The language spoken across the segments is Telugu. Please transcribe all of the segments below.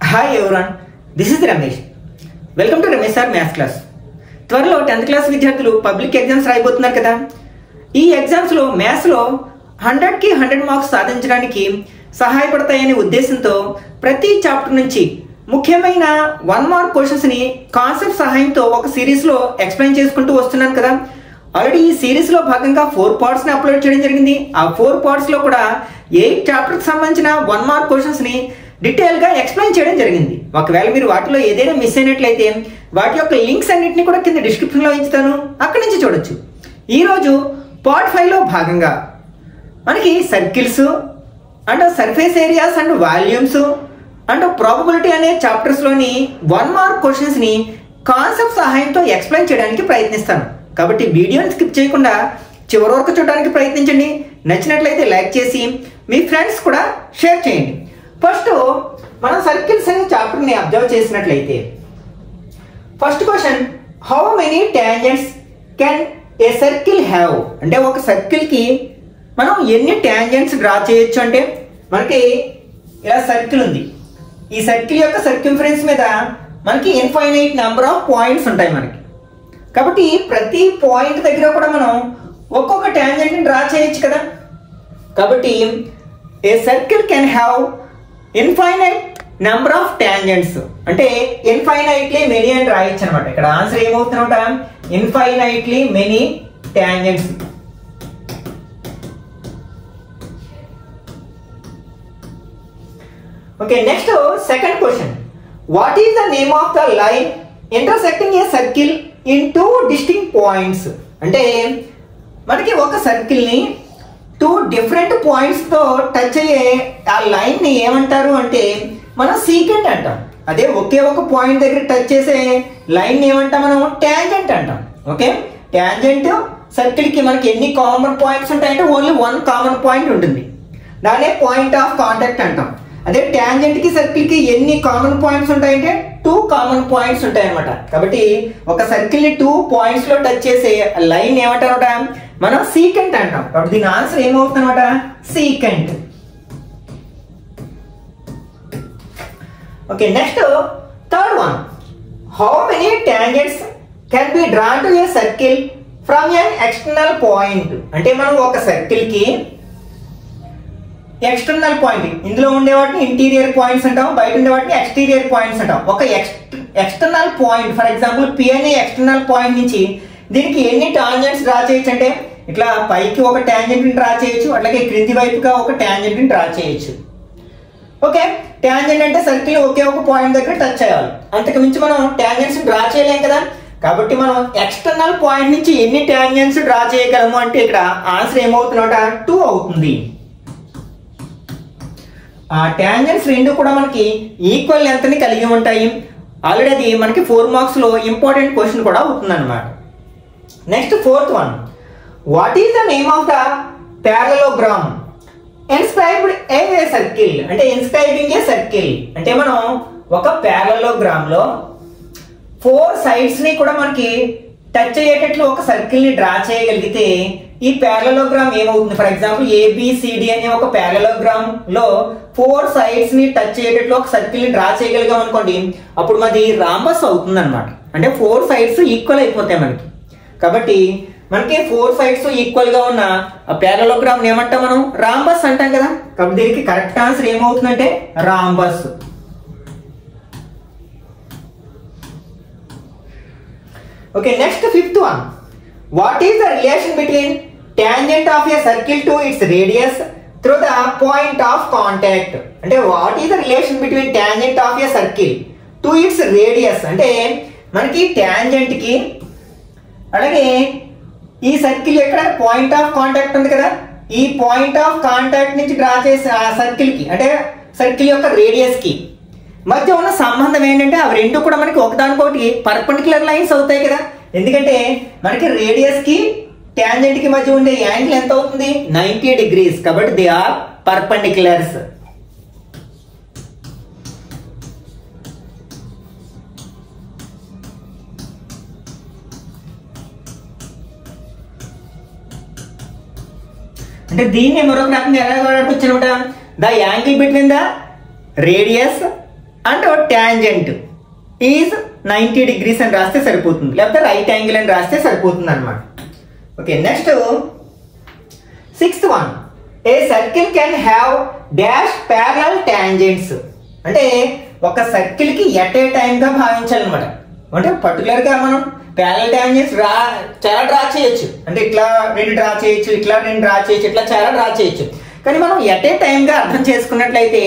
Hi ఎవరాన్, this is Ramesh. Welcome to Ramesh sir maths class. త్వరలో 10th క్లాస్ విద్యార్థులు పబ్లిక్ ఎగ్జామ్స్ రాయబోతున్నారు కదా. ఈ ఎగ్జామ్స్లో మ్యాథ్స్లో 100కి 100 మార్క్స్ సాధించడానికి సహాయపడతాయనే ఉద్దేశంతో ప్రతి చాప్టర్ నుంచి ముఖ్యమైన 1 మార్క్ క్వశ్చన్స్ని కాన్సెప్ట్ సహాయంతో ఒక సిరీస్లో ఎక్స్ప్లెయిన్ చేసుకుంటూ వస్తున్నాను కదా. ఆల్రెడీ ఈ సిరీస్లో భాగంగా 4 పార్ట్స్ని అప్లోడ్ చేయడం జరిగింది. ఆ 4 పార్ట్స్లో కూడా 8 చాప్టర్కి సంబంధించిన 1 మార్క్ క్వశ్చన్స్ని డీటెయిల్గా ఎక్స్ప్లెయిన్ చేయడం జరిగింది. ఒకవేళ మీరు వాటిలో ఏదైనా మిస్ అయినట్లయితే వాటి యొక్క లింక్స్ అన్నింటినీ కూడా కింద డిస్క్రిప్షన్లో ఇస్తాను, అక్కడి నుంచి చూడొచ్చు. ఈరోజు పార్ట్ 5లో భాగంగా మనకి circles and surface areas and volumes and probability అనే చాప్టర్స్లోని 1 మార్క్ క్వశ్చన్స్ని కాన్సెప్ట్ సహాయంతో ఎక్స్ప్లెయిన్ చేయడానికి ప్రయత్నిస్తాను. కాబట్టి వీడియోని స్కిప్ చేయకుండా చివరి వరకు చూడడానికి ప్రయత్నించండి. నచ్చినట్లయితే లైక్ చేసి మీ ఫ్రెండ్స్ కూడా షేర్ చేయండి. ఫస్ట్ మనం సర్కిల్స్ అనే చాప్టర్ని అబ్జర్వ్ చేసినట్లయితే first question, how many tangents can a circle have? అంటే ఒక సర్కిల్కి మనం ఎన్ని ట్యాంజెంట్స్ డ్రా చేయొచ్చు అంటే మనకి ఇలా సర్కిల్ ఉంది. ఈ సర్కిల్ యొక్క సర్క్యూమ్ఫరెన్స్ మీద మనకి ఇన్ఫైనైట్ నెంబర్ ఆఫ్ పాయింట్స్ ఉంటాయి మనకి. కాబట్టి ప్రతి పాయింట్ దగ్గర కూడా మనం ఒక్కొక్క ట్యాంజెంట్ని డ్రా చేయొచ్చు కదా. కాబట్టి a circle can have infinite number of tangents అంటే ఇన్ఫైనైట్లీ మెనీ అని రాయొచ్చు అనమాట. ఇక్కడ ఆన్సర్ ఏమవుతుందన్నమాట, infinitely many tangents. Okay, next second question, what is the name of the line intersecting a circle in 2 distinct points? అంటే మనకి ఒక సర్కిల్ని 2 డిఫరెంట్ పాయింట్స్తో టచ్ అయ్యే ఆ లైన్ని ఏమంటారు అంటే మనం సీకెంట్ అంటాం. అదే ఒకే ఒక పాయింట్ దగ్గర టచ్ చేసే లైన్ ఏమంటాం మనం, ట్యాంజెంట్ అంటాం. ఓకే, ట్యాంజెంట్ సర్కిల్కి మనకి ఎన్ని కామన్ పాయింట్స్ ఉంటాయంటే ఓన్లీ 1 కామన్ పాయింట్ ఉంటుంది, దాన్నే పాయింట్ ఆఫ్ కాంటాక్ట్ అంటాం. అదే ట్యాంజెంట్కి సర్కిల్కి ఎన్ని కామన్ పాయింట్స్ ఉంటాయంటే 2 కామన్ పాయింట్స్ ఉంటాయి అనమాట. కాబట్టి ఒక సర్కిల్ని 2 పాయింట్స్లో టచ్ చేసే లైన్ ఏమంటారట మనం సీకెంట్ అంటాం. కాబట్టి దీని ఆన్సర్ ఏమవుతుందన్నమాట, secant. Okay, next third one, how many tangents can be drawn to a circle from an external point? అంటే మనం ఒక సర్కిల్కి ఎక్స్టర్నల్ పాయింట్, ఇందులో ఉండే వాటిని ఇంటీరియర్ పాయింట్స్ అంటాం, బయట ఉండే వాటిని ఎక్స్టీరియర్ పాయింట్స్ అంటాం. ఒక external point, for example P అనే ఎక్స్టర్నల్ పాయింట్ నుంచి దీనికి ఎన్ని టాంజెంట్స్ డ్రా చేయొచ్చు అంటే ఇట్లా పైకి ఒక ట్యాంజెంట్ని డ్రా చేయొచ్చు, అట్లాగే క్రింది వైపుగా ఒక ట్యాంజెంట్ని డ్రా చేయొచ్చు. ఓకే, ట్యాంజెంట్ అంటే సర్కిల్ ఒకే ఒక పాయింట్ దగ్గర టచ్ అయ్యాలి, అంతకు మించి మనం ట్యాంజెంట్స్ డ్రా చేయలేం కదా. కాబట్టి మనం ఎక్స్టర్నల్ పాయింట్ నుంచి ఎన్ని ట్యాంజెంట్స్ డ్రా చేయగలము అంటే ఇక్కడ ఆన్సర్ ఏమవుతుందట, 2 అవుతుంది. ఆ ట్యాంజెంట్స్ రెండు కూడా మనకి ఈక్వల్ లెంత్ని కలిగి ఉంటాయి. ఆల్రెడీ అది మనకి 4 మార్క్స్లో ఇంపార్టెంట్ క్వశ్చన్ కూడా అవుతుంది అనమాట. Next fourth one, what is the name of the parallelogram inscribed a circle? అంటే ఇన్స్క్రైబింగ్ ఏ సర్కిల్ అంటే మనం ఒక ప్యారలోగ్రామ్ లో 4 సైడ్స్ ని కూడా మనకి టచ్ అయ్యేటట్లు ఒక సర్కిల్ ని డ్రా చేయగలిగితే ఈ ప్యారలోగ్రామ్ ఏమవుతుంది? ఫర్ ఎగ్జాంపుల్ ఏబిసిడి అనే ఒక ప్యారలోగ్రామ్ లో 4 సైడ్స్ ని టచ్ అయ్యేటట్లు ఒక సర్కిల్ ని డ్రా చేయగలిగాం అనుకోండి, అప్పుడు మాది రాంబస్ అవుతుంది అనమాట. అంటే 4 సైడ్స్ ఈక్వల్ అయిపోతాయి మనకి. కాబట్టి మనకి 4 సైడ్స్ ఈక్వల్ గా ఉన్న ఆ ప్యారలోగ్రామ్ ఏమంటాం మనం, రాంబస్ అంటాం కదా. కాబట్టి దీనికి కరెక్ట్ ఆన్సర్ ఏమవుతుందంటే rhombus. Okay, next fifth one, what is the relation between tangent of a circle to its radius through the point of contact? అంటే what is the relation between tangent of a circle to its radius? అంటే మనకి ట్యాంజెంట్ కి అలాగే ఈ సర్కిల్ ఎక్కడ పాయింట్ ఆఫ్ కాంటాక్ట్ ఉంది కదా, ఈ పాయింట్ ఆఫ్ కాంటాక్ట్ నుంచి డ్రా చేసే ఆ సర్కిల్ కి అంటే సర్కిల్ యొక్క రేడియస్ కి మధ్య ఉన్న సంబంధం ఏంటంటే అవి రెండు కూడా మనకి ఒకదానికొకటి పర్పెండిక్యులర్ లైన్స్ అవుతాయి కదా. ఎందుకంటే మనకి రేడియస్ కి ట్యాంజెంట్ కి మధ్య ఉండే యాంగిల్ ఎంత అవుతుంది, 90 degrees. కాబట్టి దే ఆర్ పర్పెండిక్యులర్స్. అంటే దీన్ని మరొక రకంగా ఎలా వాడవచ్చు అనమాట, the angle between the radius and tangent is 90 degrees అని రాస్తే సరిపోతుంది, లేకపోతే రైట్ యాంగిల్ అని రాస్తే సరిపోతుంది అనమాట. Okay, next 6th one, A circle can have dash parallel tangents. అంటే ఒక సర్కిల్ కి ఎట్ ఏ టైం గా భావించాలన్నమాట. అంటే పర్టికులర్ గా మనం ప్యారలల్ టాంజెంట్స్ చాలా డ్రా చేయొచ్చు, అంటే ఇట్లా 2 డ్రా చేయొచ్చు, ఇట్లా 2 డ్రా చేయొచ్చు, ఇట్లా చాలా డ్రా చేయొచ్చు. కానీ మనం ఎట్ ఏ టైం గా అర్థం చేసుకున్నట్లయితే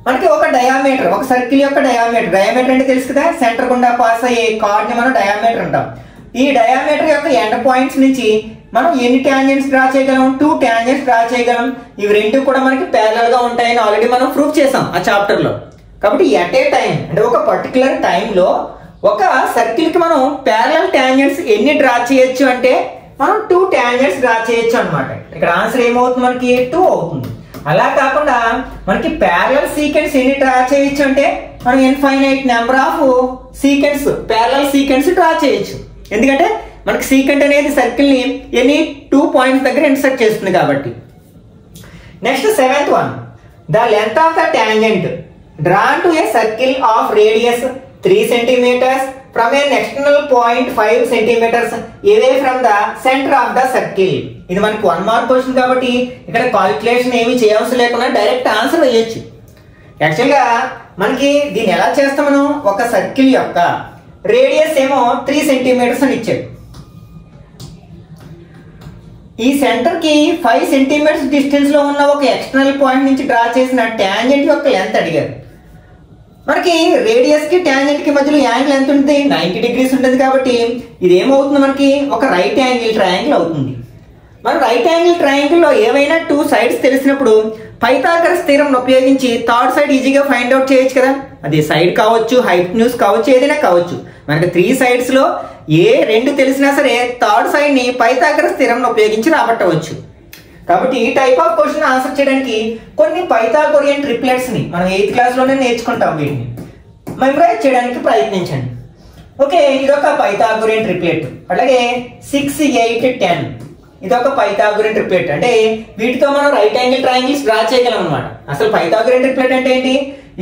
మనకి ఒక డయామీటర్, ఒక సర్కిల్ యొక్క డయామీటర్ అంటే తెలుసు కదా, సెంటర్ గుండా పాస్ అయ్యే కార్డ్ ని మనం డయామీటర్ అంటాం. ఈ డయామీటర్ యొక్క ఎండ్ పాయింట్స్ నుంచి మనం ఎన్ని టాంజెంట్స్ డ్రా చేయగలం? 2 టాంజెంట్స్ డ్రా చేయగలం. ఇవి రెండు కూడా మనకి ప్యారలల్ గా ఉంటాయని ఆల్రెడీ మనం ప్రూఫ్ చేసాం ఆ చాప్టర్ లో. కాబట్టి ఎట్ ఏ టైం అంటే ఒక పర్టికులర్ టైంలో ఒక సర్కిల్ కి మనం ప్యారలల్ టాంజెంట్స్ ఎన్ని డ్రా చేయొచ్చు అంటే మనం 2 టాంజెంట్స్ డ్రా చేయొచ్చు అనమాట. ఇక్కడ ఆన్సర్ ఏమవుతుంది? మనకి 2 అవుతుంది. అలా కాకుండా మనకి ప్యారలల్ సీక్వెన్స్ ఎన్ని డ్రా చేయొచ్చు అంటే మనం infinite number of sequence parallel sequence draw చేయొచ్చు. ఎందుకంటే మనకి సీకెంట్ అనేది సర్కిల్ ని ఎన్ని 2 పాయింట్స్ దగ్గర ఇన్సర్ట్ చేస్తుంది కాబట్టి. Next 7th one, the length of the tangent drawn to a circle of radius 3 centimeters from A external point 5 centimeters away from the centre of the circle. ఇది మనకి 1 మార్క్ క్వశ్చన్ కాబట్టి ఇక్కడ కాలిక్యులేషన్ ఏమి చేయవలసిన లేకుండా డైరెక్ట్ ఆన్సర్ వేయొచ్చు. యాక్చువల్గా మనకి దీన్ని ఎలా చేస్తాం? మనం ఒక సర్కిల్ యొక్క రేడియస్ ఏమో 3 centimeters అని ఇచ్చాడు. ఈ సెంటర్ కి 5 centimeters డిస్టెన్స్ లో ఉన్న ఒక ఎక్స్టర్నల్ పాయింట్ నుంచి డ్రా చేసిన టాంజెంట్ యొక్క లెంత్ అడిగారు. మనకి రేడియస్ కి టాంజెంట్ కి మధ్యలో యాంగిల్ ఎంత ఉంటుంది? 90 degrees ఉంటుంది. కాబట్టి ఇది ఏమవుతుంది? మనకి ఒక రైట్ యాంగిల్ ట్రయాంగిల్ అవుతుంది. మనం రైట్ యాంగిల్ ట్రయాంగిల్ లో ఏవైనా 2 sides తెలిసినప్పుడు పైథాగరస్ థీరం ఉపయోగించి థర్డ్ సైడ్ ఈజీగా ఫైండ్ అవుట్ చేయొచ్చు కదా. అది సైడ్ కావచ్చు, హైపోటెన్యూస్ కావచ్చు, ఏదైనా కావచ్చు. మనకి 3 sides లో ఏ 2 తెలిసినా సరే థర్డ్ సైడ్ ని పైథాగరస్ థీరం ఉపయోగించి రాబట్టవచ్చు. కాబట్టి ఈ టైప్ ఆఫ్ క్వశ్చన్ ఆన్సర్ చేయడానికి కొన్ని పైథాగోరియన్ ట్రిప్లెట్స్ ని మనం 8th class లోనే నేర్చుకుంటాం. వీటిని మెమరైజ్ చేయడానికి ప్రయత్నించండి. ఓకే, ఇదొక పైథాగోరియన్ ట్రిప్లెట్. అలాగే 6, 8, 10 ఇదొక పైథాగోరియన్ ట్రిప్లెట్. అంటే వీటితో మనం రైట్ యాంగిల్ ట్రయాంగిల్స్ డ్రా చేయగలం అనమాట. అసలు పైథాగోరియన్ ట్రిప్లెట్ అంటే ఏంటి?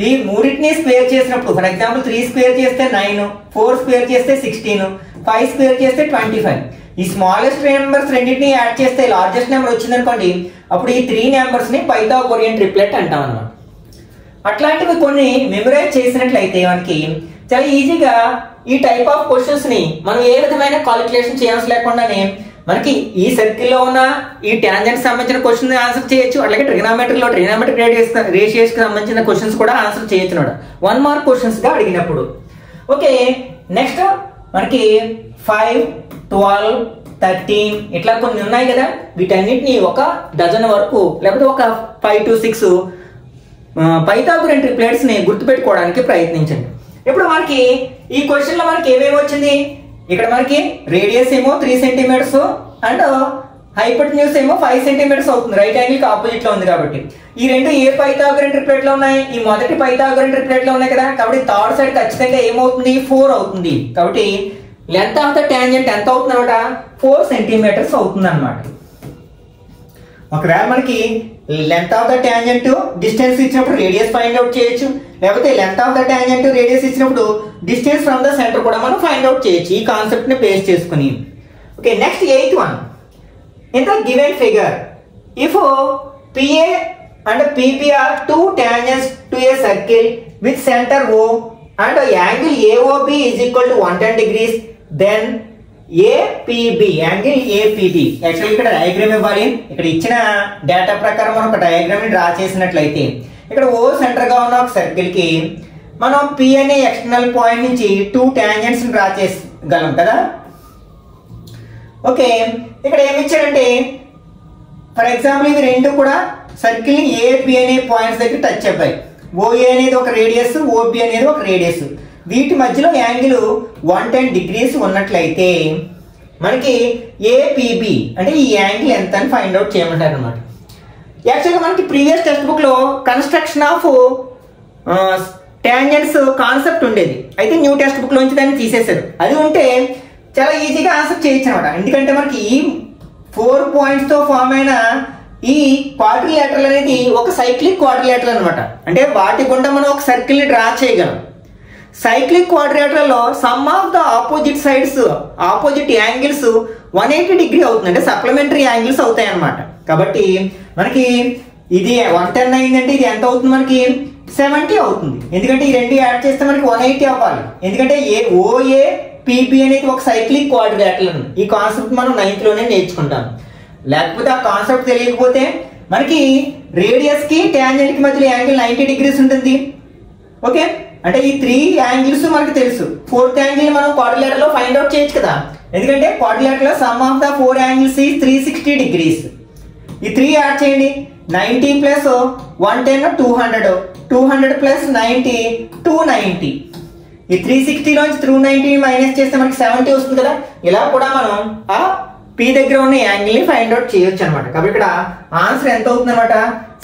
ఈ మూడింటిని స్క్వేర్ చేసినప్పుడు, ఫర్ ఎగ్జాంపుల్ 3 స్క్వేర్ చేస్తే 9, 4 స్క్వేర్ చేస్తే 16, 5 స్క్వేర్ చేస్తే 25. ఈ స్మాలెస్ట్ నెంబర్స్ రెండింటిని యాడ్ చేస్తే లార్జెస్ట్ నెంబర్ వచ్చింది అనుకోండి, అప్పుడు ఈ 3 నెంబర్స్ ని పైథాగోరియన్ ట్రిప్లెట్ అంటాం అనమాట. అట్లాంటివి కొన్ని మెమరైజ్ చేసినట్లయితే మనకి చాలా ఈజీగా ఈ టైప్ ఆఫ్ క్వశ్చన్స్ ని మనం ఏ విధమైన కాలిక్యులేషన్ చేయాల్సి లేకుండానే మనకి ఈ సర్కిల్ లో ఉన్న ఈ టాంజెంట్ సంబంధించిన క్వశ్చన్ ఆన్సర్ చేయొచ్చు. అలాగే ట్రిగ్నామెట్రిక్ రేషియోస్ కి సంబంధించిన క్వశ్చన్స్ కూడా ఆన్సర్ చేయొచ్చు అన్నమాట 1 మార్క్ క్వశ్చన్స్ గా అడిగినప్పుడు. ఓకే, నెక్స్ట్ మనకి 5, 12, 13 ఇట్లా కొన్ని ఉన్నాయి కదా. వీటన్నిటిని ఒక డజన్ వరకు లేకపోతే ఒక 5 to 6 పైథాగోరియన్ ట్రిప్లెట్స్ ని గుర్తుపెట్టుకోవడానికి ప్రయత్నించండి. ఇప్పుడు మనకి ఈ క్వశ్చన్ లో మనకి ఏమేమి వచ్చింది? ఇక్కడ మనకి రేడియస్ ఏమో 3 centimeters అండ్ హైపోటెన్యూస్ ఏమో 5 centimeters అవుతుంది. రైట్ యాంగిల్ కి ఆపోజిట్ లో ఉంది కాబట్టి ఈ రెండు ఏ పైథాగోరియన్ ట్రిప్లెట్ లో ఉన్నాయి? ఈ మొదటి పైథాగోరియన్ ట్రిప్లెట్ లో ఉన్నాయి కదా. కాబట్టి థర్డ్ సైడ్ ఖచ్చితంగా ఏమవుతుంది? 4 అవుతుంది. కాబట్టి లెంత్ ఆఫ్ ద టాంజెంట్ ఎంత అవుతుంది అనమాట? 4 centimeters అవుతుంది అనమాట. ఒకవేళ మనకి length of the tangent distance ఇచ్చినప్పుడు రేడియస్ ఫైండ్ అవుట్ చేయొచ్చు, లేకపోతే length of the tangent radius ఇచ్చినప్పుడు డిస్టెన్స్ ఫ్రమ్ ద సెంటర్ కూడా మనం ఫైండ్ అవుట్ చేయొచ్చు ఈ కాన్సెప్ట్ ని బేస్ చేసుకుని. Okay, next 8th one, in the given figure if PA and PP are 2 tangents to a circle with center O and angle AOB is equal to 110 degrees, then APB angle APB. Actual ఇక్కడ డయాగ్రామ్ ఇవ్వాలి. ఇక్కడ ఇచ్చిన డేటా ప్రకారం మనం ఒక డయాగ్రామ్ ని డ్రా చేసినట్లయితే ఇక్కడ O సెంటర్ గా ఉన్న ఒక సర్కిల్ కి మనం P అనే ఎక్స్టర్నల్ పాయింట్ నుంచి 2 టాంజెంట్స్ ని డ్రా చేయగలం కదా. ఓకే, ఇక్కడ ఏమి ఇచ్చాడంటే ఫర్ ఎగ్జాంపుల్ ఇవి రెండు కూడా సర్కిల్ ని AP అనే పాయింట్స్ దగ్గర టచ్ అవ్వాయి. OA అనేది ఒక రేడియస్, OB అనేది ఒక రేడియస్. వీటి మధ్యలో యాంగిల్ 110 degrees ఉన్నట్లయితే మనకి APB అంటే ఈ యాంగిల్ ఎంత అని ఫైండ్ అవుట్ చేయమంటారు అనమాట. యాక్చువల్గా మనకి ప్రీవియస్ టెక్స్ట్ బుక్ లో కన్స్ట్రక్షన్ ఆఫ్ టాంజెంట్స్ కాన్సెప్ట్ ఉండేది. అయితే న్యూ టెక్స్ట్ బుక్ లోంచి దాన్ని తీసేశారు. అది ఉంటే చాలా ఈజీగా ఆన్సర్ చేయొచ్చు అనమాట. ఎందుకంటే మనకి ఈ 4 points తో ఫామ్ అయిన ఈ క్వాడ్రిలేటరల్ అనేది ఒక సైక్లిక్ క్వాడ్రిలేటరల్ అనమాట. అంటే వాటి గుండా మనం ఒక సర్కిల్ ని డ్రా చేయగలం. సైక్లిక్ క్వాడ్రిలేటరల్ లో some of the opposite sides opposite angles 180 degree అవుతుంది, అంటే సప్లిమెంటరీ యాంగిల్స్ అవుతాయి అన్నమాట. కాబట్టి మనకి ఇది 110 అయిందంటే ఇది ఎంత అవుతుంది, మనకి 70 అవుతుంది. ఎందుకంటే ఈ రెండు యాడ్ చేస్తే మనకి 180 అవ్వాలి. ఎందుకంటే ఓఏ పిబి అనేది ఒక సైక్లిక్ క్వాడ్రిలేటరల్. ఈ కాన్సెప్ట్ మనం 9th లోనే నేర్చుకుంటాం. లేకపోతే ఆ కాన్సెప్ట్ తెలియకపోతే మనకి రేడియస్ కి ట్యాంజెంట్ కి మధ్యలో యాంగిల్ 90 డిగ్రీస్ ఉంటుంది. ఓకే, అంటే ఈ 3 యాంగిల్స్ మనకి తెలుసు. 4th యాంగిల్ మనం క్వాడ్రిలేటరల్ లో ఫైండ్ అవుట్ చేయొచ్చు కదా. ఎందుకంటే క్వాడ్రిలేటరల్ లో సమ్ ఆఫ్ ద 4 యాంగిల్స్ ఈ 360 డిగ్రీస్. ఈ 3 యాడ్ చేయండి, 90 ప్లస్ 110 200, 200 ప్లస్ 90 290. ఈ 360 లోంచి 290 మైనస్ చేస్తే మనకి 70 వస్తుంది కదా. ఇలా కూడా మనం ఆ పి దగ్గర ఉన్న యాంగిల్ ని ఫైండ్ అవుట్ చేయొచ్చు అనమాట. కాబట్టి ఇక్కడ ఆన్సర్ ఎంత అవుతుంది అనమాట,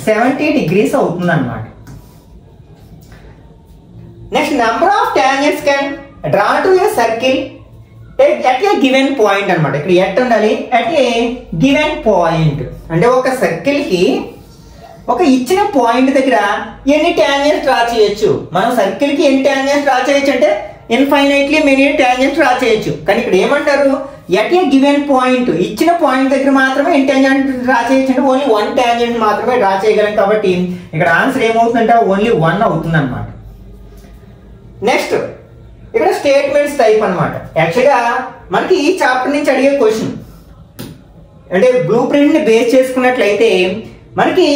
70 డిగ్రీస్ అవుతుంది అనమాట. Next, number of tangents can draw to a circle at a given point అనమాట. ఇక్కడ ఎట్ ఉండాలి, ఎట్ ఏ గివెన్ పాయింట్. అంటే ఒక సర్కిల్ కి ఒక ఇచ్చిన పాయింట్ దగ్గర ఎన్ని టాంజెంట్స్ డ్రా చేయొచ్చు. మనం సర్కిల్ కి ఎన్ని టాంజెంట్స్ డ్రా చేయొచ్చు అంటే ఇన్ఫైనైట్లీ మెనీ టాంజెంట్స్ డ్రా చేయొచ్చు. కానీ ఇక్కడ ఏమంటారు, ఎట్ ఏ గివెన్ పాయింట్, ఇచ్చిన పాయింట్ దగ్గర మాత్రమే ఎన్ని టాంజెంట్ డ్రా చేయొచ్చు అంటే ఓన్లీ 1 టాంజెంట్ మాత్రమే డ్రా చేయగలం. కాబట్టి ఇక్కడ ఆన్సర్ ఏమవుతుందంటే ఓన్లీ 1 అవుతుంది అనమాట. నెక్స్ట్, ఇక్కడ స్టేట్మెంట్స్ టైప్ అనమాట. యాక్చువల్గా మనకి ఈ చాప్టర్ నుంచి అడిగే క్వశ్చన్ అంటే బ్లూ ప్రింట్ ని బేస్ చేసుకున్నట్లయితే మనకి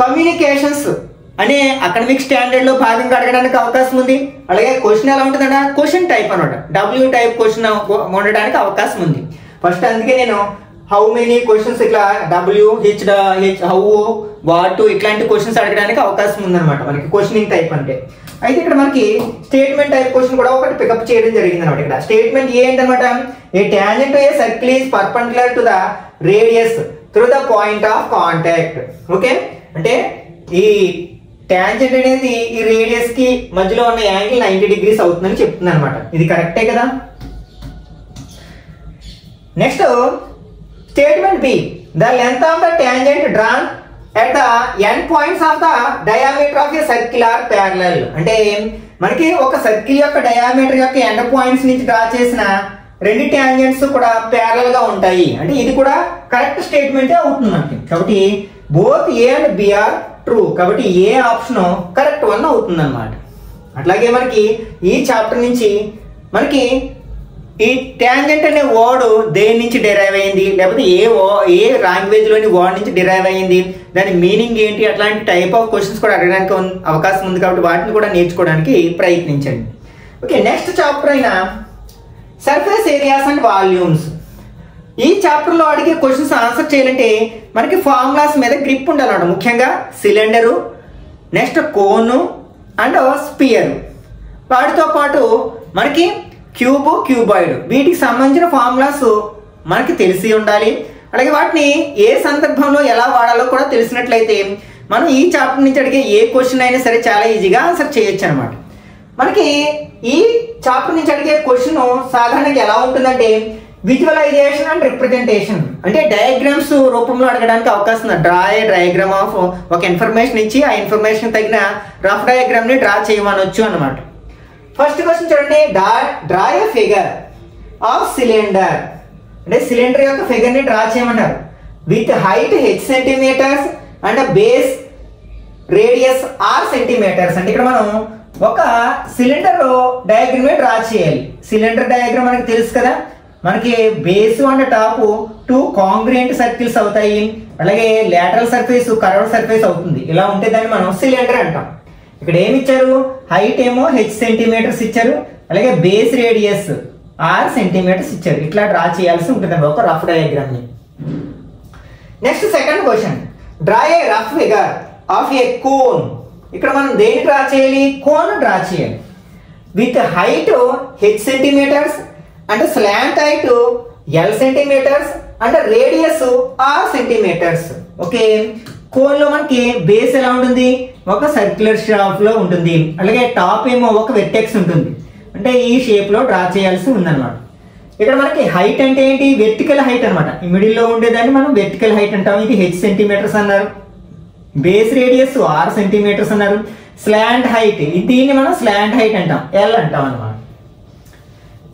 కమ్యూనికేషన్స్ అనే అకాడమిక్ స్టాండర్డ్ లో భాగంగా అడగడానికి అవకాశం ఉంది. అలాగే క్వశ్చన్ ఎలా ఉంటుందన్న క్వశ్చన్ టైప్ అనమాట, డబ్ల్యూ టైప్ క్వశ్చన్ ఉండడానికి అవకాశం ఉంది. ఫస్ట్ అందుకే నేను హౌ మెనీ క్వశ్చన్స్ ఇట్లా డబ్ల్యూ హెచ్ హౌ వాట్ ఇట్లాంటి క్వశ్చన్స్ అడగడానికి అవకాశం ఉందన్నమాట మనకి క్వశ్చనింగ్ టైప్ అంటే. అయితే ఇక్కడ మనకి స్టేట్మెంట్ టైప్ క్వశ్చన్ కూడా ఒకటి పికప్ చేయడం జరిగింది అనమాట. ఇక్కడ స్టేట్మెంట్ ఏంటనమాట, a tangent to a circle is perpendicular to the radius through the point of contact. Okay, అంటే ఈ టాంజెంట్ అనేది ఈ రేడియస్ కి మధ్యలో ఉన్న యాంగిల్ 90 డిగ్రీస్ అవుతుందని చెప్తుంది అనమాట. ఇది కరెక్టే కదా. Next, statement B, the length of the tangent drawn at the end points of the diameter of a circle are parallel. అంటే మనకి ఒక సర్కిల్ యొక్క డయామీటర్ యొక్క ఎండ్ పాయింట్స్ నుంచి డ్రా చేసిన రెండు టాంజెంట్స్ కూడా ప్యారలల్ గా ఉంటాయి. అంటే ఇది కూడా కరెక్ట్ స్టేట్మెంటే అవుతుంది మనకి. కాబట్టి both A and B are true. కాబట్టి ఏ ఆప్షన్ కరెక్ట్ 1 అవుతుంది అన్నమాట. అట్లాగే మనకి ఈ చాప్టర్ నుంచి మనకి ఈ టాంజెంట్ అనే వర్డ్ దేని నుంచి డిరైవ్ అయింది, లేకపోతే ఏ లాంగ్వేజ్ లోని వర్డ్ నుంచి డిరైవ్ అయింది, దాని మీనింగ్ ఏంటి, అట్లాంటి టైప్ ఆఫ్ క్వశ్చన్స్ కూడా అడగడానికి అవకాశం ఉంది. కాబట్టి వాటిని కూడా నేర్చుకోవడానికి ప్రయత్నించండి. ఓకే, నెక్స్ట్ చాప్టర్ అయిన సర్ఫేస్ ఏరియాస్ అండ్ వాల్యూమ్స్. ఈ చాప్టర్ లో అడిగే క్వశ్చన్స్ ఆన్సర్ చేయాలంటే మనకి ఫార్ములాస్ మీద గ్రిప్ ఉండాలన్నమాట. ముఖ్యంగా సిలిండరు, నెక్స్ట్ కోను అండ్ స్పియర్, వాటితో పాటు మనకి క్యూబ్, క్యూబాయిడ్, వీటికి సంబంధించిన ఫార్ములాస్ మనకి తెలిసి ఉండాలి. అలాగే వాటిని ఏ సందర్భంలో ఎలా వాడాలో కూడా తెలిసినట్లయితే మనం ఈ చాప్టర్ నుంచి అడిగే ఏ క్వశ్చన్ అయినా సరే చాలా ఈజీగా ఆన్సర్ చేయొచ్చు అనమాట. మనకి ఈ చాప్టర్ నుంచి అడిగే క్వశ్చన్ సాధారణంగా ఎలా ఉంటుందంటే విజువలైజేషన్ అండ్ రిప్రజెంటేషన్, అంటే డయాగ్రామ్స్ రూపంలో అడగడానికి అవకాశం ఉంది. డ్రా ఏ డయాగ్రామ్ ఆఫ్ ఒక ఇన్ఫర్మేషన్ ఇచ్చి ఆ ఇన్ఫర్మేషన్ తగిన రఫ్ డయాగ్రామ్ ని డ్రా చేయమనొచ్చు అనమాట. ఫస్ట్ క్వశ్చన్ చూడండి, draw a figure of cylinder. అంటే సిలిండర్ యొక్క ఫిగర్ ని డ్రా చేయమన్నారు. With height h centimetres and base radius r centimetres. అంటే ఇక్కడ మనం ఒక సిలిండర్ డయాగ్రామ్ డ్రా చేయాలి. సిలిండర్ డయాగ్రామ్ మనకి తెలుసు కదా, మనకి బేస్ అండ్ టాప్ 2 కాంగ్రుయెంట్ సర్కిల్స్ అవుతాయి. అలాగే లాటరల్ సర్ఫేస్ కర్వ్డ్ సర్ఫేస్ అవుతుంది. ఇలా ఉంటే దాన్ని మనం సిలిండర్ అంటాం. ఇక్కడ ఏమి ఇచ్చారు, హైట్ ఏమో h సెంటీమీటర్స్ ఇచ్చారు, అలాగే బేస్ రేడియస్ r సెంటీమీటర్స్ ఇచ్చారు. ఇట్లా డ్రా చేయాల్సి ఉంటుంది ఒక రఫ్ డయాగ్రామ్ ని. Next second question, draw a rough figure of a cone. ఇక్కడ మనం దేని డ్రా చేయాలి, కోన్ డ్రా చేయాలి. With height h centimetres and slant height l centimetres and radius r centimetres. Okay, cone లో మనకి బేస్ ఎలా ఉంటుంది, ఒక సర్క్యులర్ షేప్ లో ఉంటుంది. అలాగే టాప్ ఏమో ఒక వెర్టెక్స్ ఉంటుంది. అంటే ఈ షేప్ లో డ్రా చేయాల్సి ఉందన్నమాట. ఇక్కడ మనకి హైట్ అంటే ఏంటి, వెర్టికల్ హైట్ అనమాట. ఈ మిడిల్లో ఉండేదాన్ని మనం వెర్టికల్ హైట్ అంటాం. ఇది h సెంటీమీటర్స్ అన్నారు. బేస్ రేడియస్ r సెంటీమీటర్స్ అన్నారు. స్లాంట్ హైట్, దీన్ని మనం స్లాంట్ హైట్ అంటాం, l అంటాం అనమాట.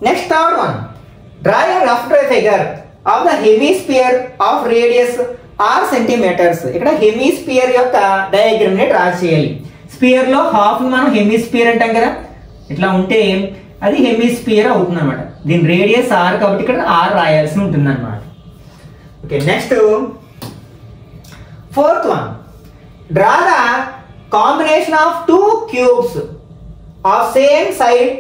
Next third one, draw a rough dry figure of the hemisphere of radius r centimetres. ఇక్కడ హెమిస్పియర్ యొక్క డయాగ్రామ్ ని డ్రా చేయాలి. స్పియర్ లో హాఫ్ మనం హెమిస్పియర్ అంటాం కదా, ఇట్లా ఉంటే అది హెమిస్పియర్ అవుతుంది అనమాట. దీని రేడియస్ r కాబట్టి ఇక్కడ r రాయాల్సి ఉంటుంది అనమాట. Okay, next fourth one, draw the combination of two cubes of same side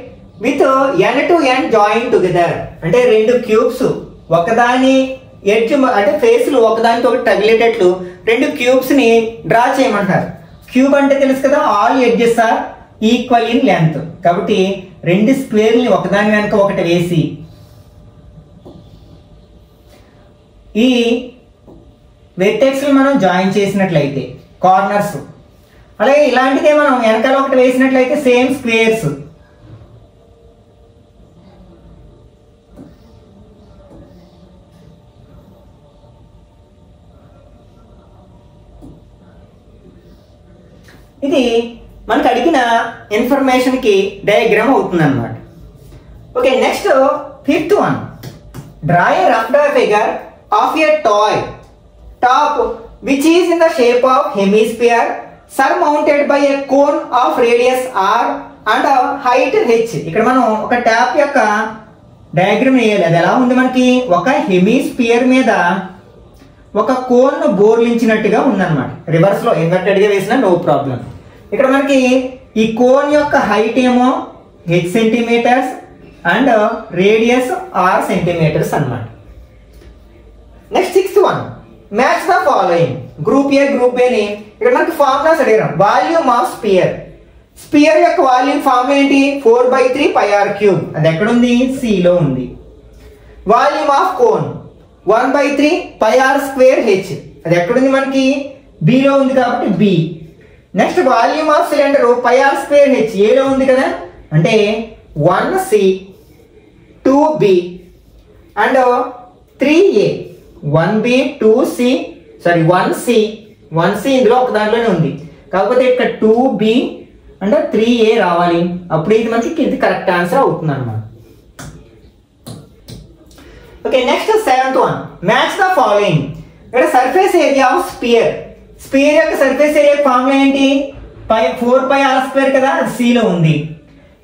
with end to end join together. అంటే రెండు క్యూబ్స్ ఒకదాని ఎడ్జ్ అంటే ఫేస్లు ఒకదానికి ఒకటి తగిలేటట్లు రెండు క్యూబ్స్ ని డ్రా చేయమంటారు. క్యూబ్ అంటే తెలుసు కదా, all edges are equal in length. కాబట్టి రెండు స్క్వేర్ని ఒకదాని వెనక ఒకటి వేసి ఈ వెర్టెక్స్ మనం జాయిన్ చేసినట్లయితే కార్నర్స్, అలాగే ఇలాంటిదే మనం వెనకాల ఒకటి వేసినట్లయితే సేమ్ స్క్వేర్స్. ఇది మనకు అడిగిన ఇన్ఫర్మేషన్ కి డయాగ్రామ్ అవుతుంది అన్నమాట. Okay, next fifth one, draw a rough draw figure of a toy top which is in the shape of hemisphere surmounted by A cone of radius r and height h. ఇక్కడ మనం ఒక ట్యాప్ యొక్క డయాగ్రామ్ వేయాలి. అది ఎలా ఉంది, మనకి ఒక హెమిస్పియర్ మీద ఒక కోన్ బోర్లించినట్టుగా ఉందన్నమాట. రివర్స్ లో ఇన్వర్టెడ్ గా వేసినా నో ప్రాబ్లం. ఇక్కడ మనకి ఈ కోన్ యొక్క హైట్ ఏమో h centimetres and radius r centimetres అన్నమాట. Next sixth one, match the following. Group A group A ని ఇక్కడ మనకి ఫార్ములాస్ అడిగారు. వాల్యూమ్ ఆఫ్ స్పియర్, స్పియర్ యొక్క వాల్యూమ్ ఫార్ములా ఏంటి, 4/3 πr³. అది ఎక్కడ ఉంది, సి లో ఉంది. Volume of cone 1/3 πr²h. అది ఎక్కడుంది, మనకి బి లో ఉంది కాబట్టి B. Next volume of cylinder πr²h, A లో ఉంది కదా, అంటే 1c 2b and 3a. 1b 2c sorry 1c ఇందులో ఒక దాంట్లోనే ఉంది, కాకపోతే ఇక్కడ 2b అండ్ 3a రావాలి. అప్పుడు ఇది మనకి ఇది కరెక్ట్ ఆన్సర్ అవుతుంది అన్నమాట. Okay, next seventh one, match the following. ఇక్కడ surface area of sphere, sphere యొక్క సర్ఫేస్ ఏరియా ఫార్ములా ఏంటి, 4πr² కదా, అది సి లో ఉంది.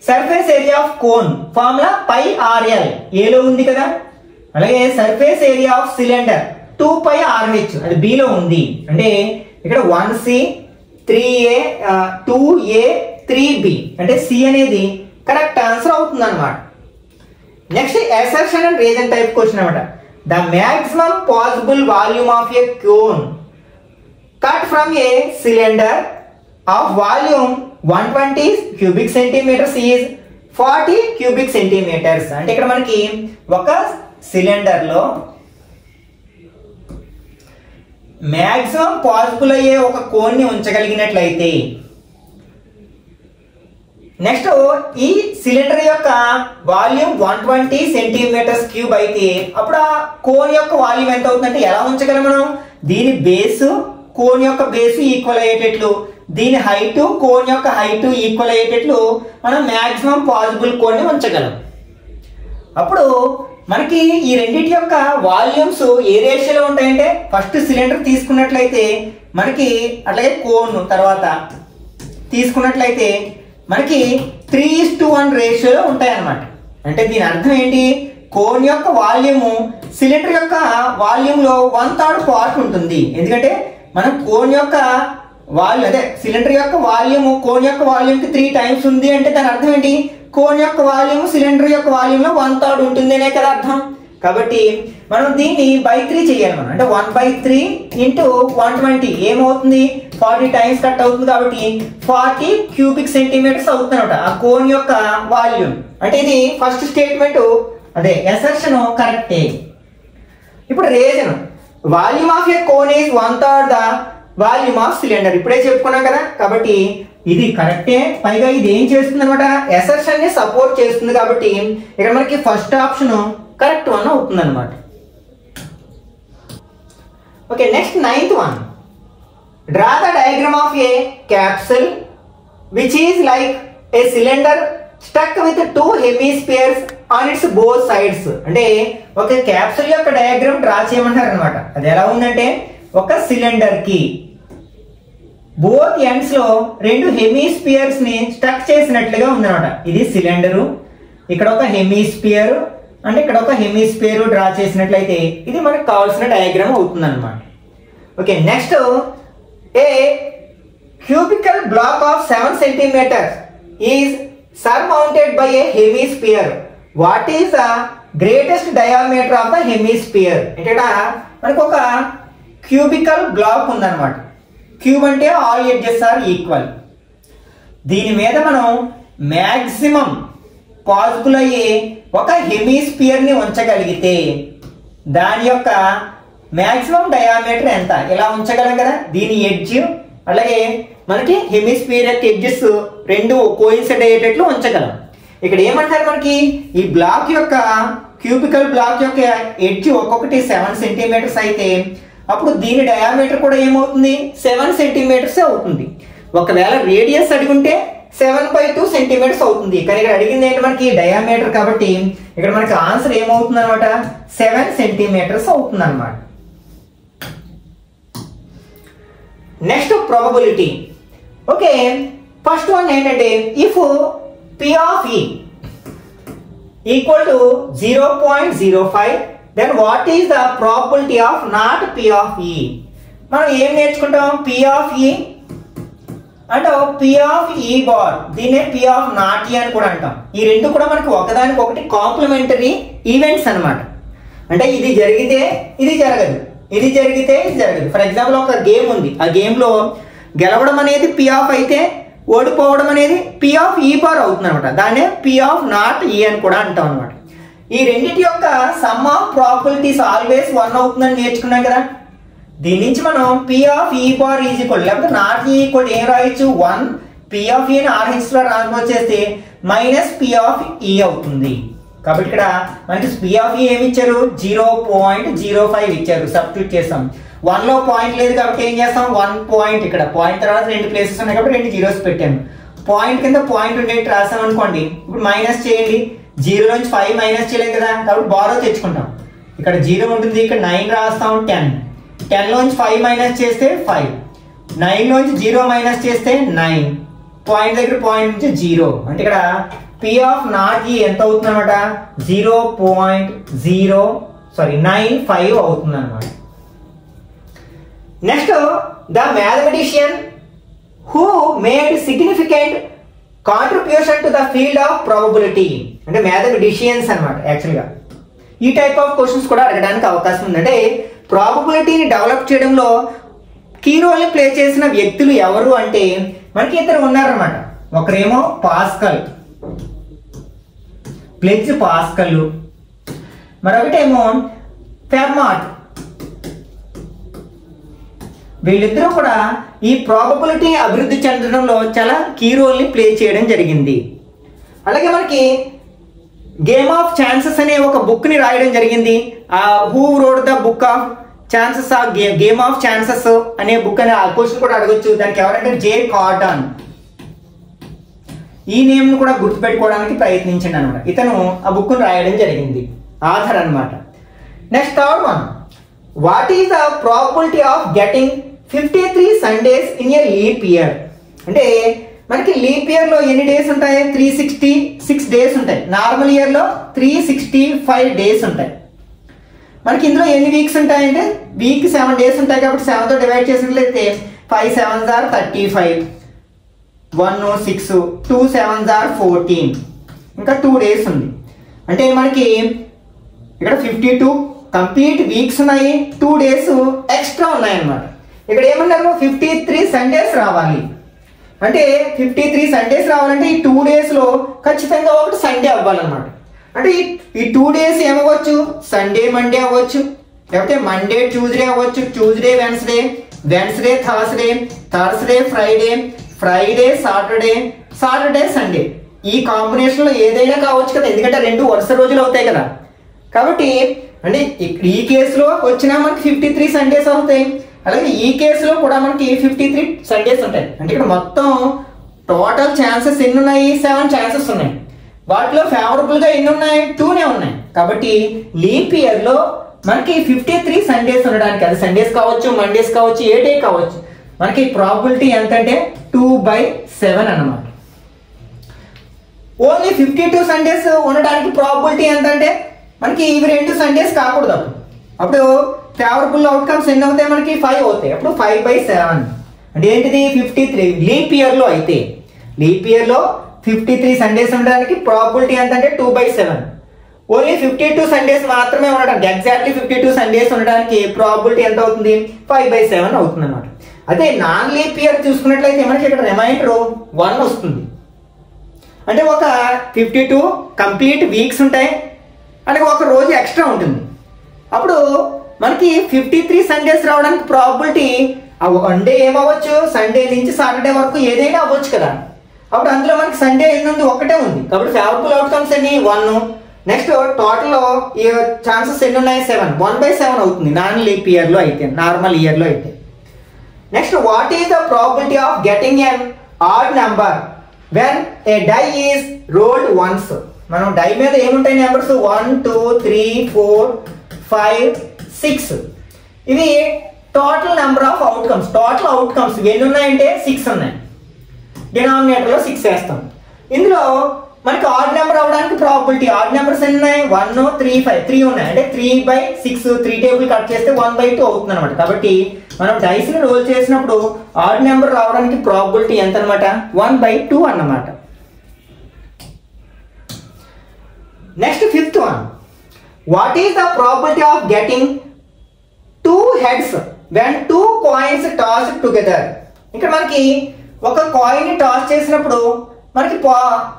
Surface area of cone formula πrl, A లో ఉంది కదా. అలాగే surface area of cylinder 2πrh, అది బి లో ఉంది. అంటే ఇక్కడ 1c 3a 2a 3b అంటే సి అనేది కరెక్ట్ ఆన్సర్ అవుతుంది అన్నమాట. Next assertion and reason type question అన్నమాట. The maximum possible volume of a cone cut from a cylinder of volume 120 cubic centimetres is 40 cubic centimetres. అంటే ఇక్కడ మనకి ఒక సిలిండర్ లో మాక్సిమం పాసిబుల్ అయ్యే ఒక కోన్ ని ఉంచగలిగినట్లయితే, నెక్స్ట్ ఈ సిలిండర్ యొక్క వాల్యూమ్ 120 సెంటీమీటర్స్ క్యూబ్ అయితే అప్పుడు ఆ కోన్ యొక్క వాల్యూమ్ ఎంత అవుతుందంటే ఎలా ఉంచగలం మనం, దీని బేసు కోన్ యొక్క బేసు ఈక్వల్ అయ్యేటట్లు, దీని హైట్ కోన్ యొక్క హైట్ ఈక్వల్ అయ్యేటట్లు మనం మాక్సిమం పాసిబుల్ కోన్ ని ఉంచగలం. అప్పుడు మనకి ఈ రెండింటి యొక్క వాల్యూమ్స్ ఏ రేషియోలో ఉంటాయంటే, ఫస్ట్ సిలిండర్ తీసుకున్నట్లయితే మనకి, అట్లాగే కోన్ తర్వాత తీసుకున్నట్లయితే మనకి 3:1 రేషియోలో ఉంటాయి అన్నమాట. అంటే దీని అర్థం ఏంటి, కోన్ యొక్క వాల్యూము సిలిండర్ యొక్క వాల్యూమ్ లో 1/3 పార్ట్ ఉంటుంది. ఎందుకంటే మనం కోన్ యొక్క వాల్యూమ్ అదే సిలిండర్ యొక్క వాల్యూమ్ కోన్ యొక్క వాల్యూమ్ కి 3 టైమ్స్ ఉంది. అంటే దాని అర్థం ఏంటి, కోన్ యొక్క వాల్యూమ్ సిలిండర్ యొక్క వాల్యూమ్ లో 1/3 ఉంటుంది అనే కదా అర్థం. కాబట్టి మనం దీన్ని బై 3 చేయాలి మనం. అంటే 1/3 ఇంటూ 120 ఏమవుతుంది, 40 టైమ్స్ కట్ అవుతుంది. కాబట్టి 40 క్యూబిక్ సెంటీమీటర్స్ అవుతుంది అనమాట ఆ కోన్ యొక్క వాల్యూమ్. అంటే ఇది ఫస్ట్ స్టేట్మెంట్ అదే అసర్షన్ కరెక్టే. ఇప్పుడు reason, volume of a cone is 1/3 the volume of cylinder, ఇప్పుడే చెప్పుకున్నాం కదా. కాబట్టి ఇది కరెక్టే. పైగా ఇది ఏం చేస్తుంది అనమాట, అసర్షన్ ని సపోర్ట్ చేస్తుంది. కాబట్టి ఇక్కడ మనకి ఫస్ట్ ఆప్షన్ కరెక్ట్ వన్ అవుతుంది అనమాట. Okay, next 9th one. Draw the diagram of A capsule which is like A cylinder stuck with 2 hemispheres on it's both sides. అంటే ఒక క్యాప్సూల్ యొక్క డయాగ్రామ్ డ్రా చేయమంటారు అనమాట. అది ఎలా ఉందంటే ఒక సిలిండర్ కి బోత్ ఎండ్స్ లో 2 హెమిస్పియర్స్ ని స్టక్ చేసినట్లుగా ఉందన్నమాట. ఇది సిలిండరు, ఇక్కడ ఒక హెమిస్పియర్ అంటే ఇక్కడ ఒక హెమిస్పియర్ డ్రా చేసినట్లయితే ఇది మనకు కావాల్సిన డయాగ్రామ్ అవుతుంది అనమాట. Okay, next A cubical block of 7 centimeters is surmounted by a hemisphere. What is the greatest diameter of the hemisphere? ఇక్కడ మనకు ఒక క్యూబికల్ బ్లాక్ ఉందన్నమాట. క్యూబ్ అంటే ఆల్ ఎడ్జెస్ ఆర్ ఈక్వల్. దీని మీద మనం మ్యాక్సిమం పాసిబుల్ అయ్యే ఒక హెమిస్పియర్ ని ఉంచగలిగితే దాని యొక్క మ్యాక్సిమం డయామీటర్ ఎంత, ఇలా ఉంచగలం కదా. దీని ఎడ్జ్ అలాగే మనకి హెమిస్పియర్ యొక్క ఎడ్జెస్ రెండు కోయిన్సైడ్ అయ్యేటట్లు ఉంచగలం. ఇక్కడ ఏమంటారు, మనకి ఈ బ్లాక్ యొక్క క్యూబికల్ బ్లాక్ యొక్క ఎడ్జ్ ఒక్కొక్కటి 7 సెంటీమీటర్స్ అయితే అప్పుడు దీని డయామీటర్ కూడా ఏమవుతుంది 7 సెంటీమీటర్స్ అవుతుంది. ఒకవేళ రేడియస్ అడిగుంటే 7/2 సెంటీమీటర్స్ అవుతుంది. కానీ ఇక్కడ అడిగింది ఏంటి, మనకి డయామీటర్ కాబట్టి ఇక్కడ మనకి ఆన్సర్ ఏమవుతుంది అనమాట 7 సెంటీమీటర్స్ అవుతుంది అనమాట. Next probability. Okay, first one ఏంటంటే if P of E equal to 0.05 then what is the probability of not P of E? మనం ఏం నేర్చుకుంటాం, P of E అంటే P of E bar, దీన్నే P of not E అని కూడా అంటాం. ఈ రెండు కూడా మనకి ఒకదానికి ఒకటి కాంప్లిమెంటరీ ఈవెంట్స్ అన్నమాట. అంటే ఇది జరిగితే ఇది జరగదు, ఇది జరిగితే ఇది జరగదు. ఫర్ ఎగ్జాంపుల్ ఒక గేమ్ ఉంది, ఆ గేమ్ లో గెలవడం అనేది P of అయితే ఓడిపోవడం అనేది P of E బార్ అవుతుంది అనమాట. దాన్నే P of not E అని కూడా అంటాం అనమాట. ఈ రెండింటి యొక్క సమ్ ఆఫ్ ప్రాబబిలిటీస్ ఆల్వేస్ 1 అవుతుందని నేర్చుకున్నాం కదా. దీని నుంచి మనం P of E bar is equal లేకపోతే నాట్ E ఈక్వల్ ఏం రాయొచ్చు 1 P of E ని RH లో ట్రాన్స్ఫర్ చేస్తే మైనస్ P of E అవుతుంది. కాబట్టి ఇక్కడ మనకి P of E ఏమి ఇచ్చారు 0.05 ఇచ్చారు, సబ్స్టిట్యూట్ చేస్తాం. 1 లో పాయింట్ లేదు కాబట్టి ఏం చేస్తాం 1 పాయింట్, ఇక్కడ పాయింట్ తర్వాత 2 ప్లేసెస్ ఉన్నాయి కాబట్టి 2 జీరోస్ పెట్టాను. పాయింట్ కింద పాయింట్ ఉండేది రాసాం అనుకోండి. ఇప్పుడు మైనస్ చేయండి, 0 నుంచి 5 మైనస్ చేయలేదు కదా కాబట్టి బారో తెచ్చుకుంటాం. ఇక్కడ 0 ఉంటుంది, ఇక్కడ 9 రాస్తాం 10. 10 లోంచి 5 మైనస్ చేస్తే 5, 9 లోంచి 0 మైనస్ చేస్తే 9, పాయింట్ దగ్గర పాయింట్ నుంచి 0 అంటే ఇక్కడ P of not E ఎంత అవుతుంది అనమాట 0.95 అవుతుంది అనమాట. Next the mathematician who made significant contribution to the field of probability. అంటే మ్యాథమెటిషియన్స్ అనమాట. యాక్చువల్గా ఈ టైప్ ఆఫ్ క్వశ్చన్స్ కూడా అడగడానికి అవకాశం ఉంది. అంటే ప్రాబబిలిటీని డెవలప్ చేయడంలో కీ రోల్ ప్లే చేసిన వ్యక్తులు ఎవరు అంటే మనకి ఇద్దరు ఉన్నారన్నమాట. ఒకరేమో పాస్కల్, బ్లెజ్ పాస్కల్, మరొకటేమో ఫెర్మాట్. వీళ్ళిద్దరూ కూడా ఈ ప్రాబబిలిటీ అభివృద్ధి చెందడంలో చాలా కీ రోల్ని ప్లే చేయడం జరిగింది. అలాగే మనకి గేమ్ ఆఫ్ ఛాన్సెస్ అనే ఒక బుక్ని రాయడం జరిగింది. Who road the book of chances of game of chances అనే బుక్ అనే క్వశ్చన్ కూడా అడగొచ్చు. దానికి ఎవరంటే జే కార్డాన్. ఈ నేమ్ ను కూడా గుర్తుపెట్టుకోవడానికి ప్రయత్నించండి అనమాట. ఇతను ఆ బుక్ ను రాయడం జరిగింది, ఆథర్ అనమాట. Next third one, what is the probability of getting 53 Sundays in a leap year? అంటే మనకి లీప్ ఇయర్ లో ఎన్ని డేస్ ఉంటాయి 366 డేస్ ఉంటాయి. నార్మల్ ఇయర్ లో 365 డేస్ ఉంటాయి. మనకి ఇందులో ఎన్ని వీక్స్ ఉంటాయంటే వీక్ 7 డేస్ ఉంటాయి కాబట్టి 7 తో డివైడ్ చేసినట్లయితే 5 7s are 35, 1 6, 2 7s are 14, ఇంకా 2 డేస్ ఉంది. అంటే మనకి ఇక్కడ 52 కంప్లీట్ వీక్స్ ఉన్నాయి, 2 డేస్ ఎక్స్ట్రా ఉన్నాయి అన్నమాట. ఇక్కడ ఏమన్నారు 53 సండేస్ రావాలి. అంటే 53 సండేస్ రావాలంటే ఈ 2 డేస్ లో ఖచ్చితంగా ఒకటి సండే అవ్వాలన్నమాట. అంటే ఈ 2 డేస్ ఏమవ్వచ్చు సండే మండే అవ్వచ్చు, లేకపోతే మండే ట్యూస్డే అవ్వచ్చు, Tuesday Wednesday, Wednesday Thursday, Thursday Friday, Friday Saturday, Saturday Sunday. ఈ కాంబినేషన్ లో ఏదైనా కావచ్చు కదా, ఎందుకంటే 2 వరుస రోజులు అవుతాయి కదా. కాబట్టి అంటే ఈ కేసులో వచ్చినా మనకి 53 సండేస్ అవుతాయి, అలాగే ఈ కేసులో కూడా మనకి 53 సండేస్ ఉంటాయి. అంటే ఇక్కడ మొత్తం టోటల్ ఛాన్సెస్ ఎన్ని ఉన్నాయి? 7 ఛాన్సెస్ ఉన్నాయి. వాటిలో ఫేవరబుల్గా ఎన్ని ఉన్నాయి? 2నే ఉన్నాయి. కాబట్టి లీప్ ఇయర్లో మనకి 53 సండేస్ ఉండడానికి, అది సండేస్ కావచ్చు, మండేస్ కావచ్చు, ఏ డే కావచ్చు, మనకి ప్రాబిలిటీ ఎంత అంటే 2/7 అన్నమాట. ఓన్లీ 52 సండేస్ ఉండడానికి ప్రాబిలిటీ ఎంత అంటే మనకి ఇవి 2 సండేస్ కాకూడదు. అప్పుడు ఫేవరబుల్ అవుట్కమ్స్ ఎన్ని అవుతాయి? మనకి 5 అవుతాయి. అప్పుడు 5/7 అంటే ఏంటిది? 53. లీప్ ఇయర్లో అయితే, లీప్ ఇయర్లో 53 సండేస్ ఉండడానికి ప్రాబిలిటీ ఎంత అంటే 2/7. ఓన్లీ 52 సండేస్ మాత్రమే ఉండడానికి, ఎగ్జాక్ట్లీ 52 సండేస్ ఉండడానికి ప్రాబిలిటీ ఎంత అవుతుంది? 5/7 అవుతుంది అనమాట. అదే నాన్ లీప్ ఇయర్ చూసుకున్నట్లయితే మనకి ఇక్కడ రిమైండర్ 1 వస్తుంది. అంటే ఒక 52 కంప్లీట్ వీక్స్ ఉంటాయి, అలాగే ఒక రోజు ఎక్స్ట్రా ఉంటుంది. అప్పుడు మనకి 53 సండేస్ రావడానికి ప్రాబిలిటీ వన్ డే ఏమవ్వచ్చు? సండే నుంచి సాటర్డే వరకు ఏదైనా అవ్వచ్చు కదా. అప్పుడు అందులో మనకి సండే ఎన్ని ఒకటే ఉంది. కాబట్టి ఫేవరబుల్ అవుట్కమ్స్ ఎన్ని? 1. నెక్స్ట్ టోటల్ ఈ ఛాన్సెస్ ఎన్ని ఉన్నాయి? 7. 1/7 అవుతుంది నాన్ లీప్ ఇయర్లో అయితే, నార్మల్ ఇయర్లో అయితే. Next, what is the probability of getting an odd number when a die is rolled once? మనం డై మీద ఏముంటాయి నెంబర్స్? 1, 2, 3, 4, 5, 6. ఇవి total number of outcomes. Total outcomes ఎన్ని ఉన్నాయంటే 6 ఉన్నాయి. డినామినేటర్లో 6 వేస్తాం. ఇందులో మనకి ఆడ్ నెంబర్ అవడానికి ప్రాబిలిటీ, ఆడ్ నెంబర్స్ ఎన్ని ఉన్నాయి? 1, 3, 5. 3 ఉన్నాయి. అంటే 3/6, 3 టేబుల్ కట్ చేస్తే 1/2 అవుతుంది అనమాట. కాబట్టి మనం డైస్ ని రోల్ చేసినప్పుడు ఆడ్ నెంబర్ రావడానికి ప్రాబిలిటీ ఎంత అనమాట? 1/2 అన్నమాట. Next, 5th one, what is the probability of getting 2 heads when 2 coins tossed together? ఇక్కడ మనకి ఒక కాయిన్ ని టాస్ చేసినప్పుడు మనకి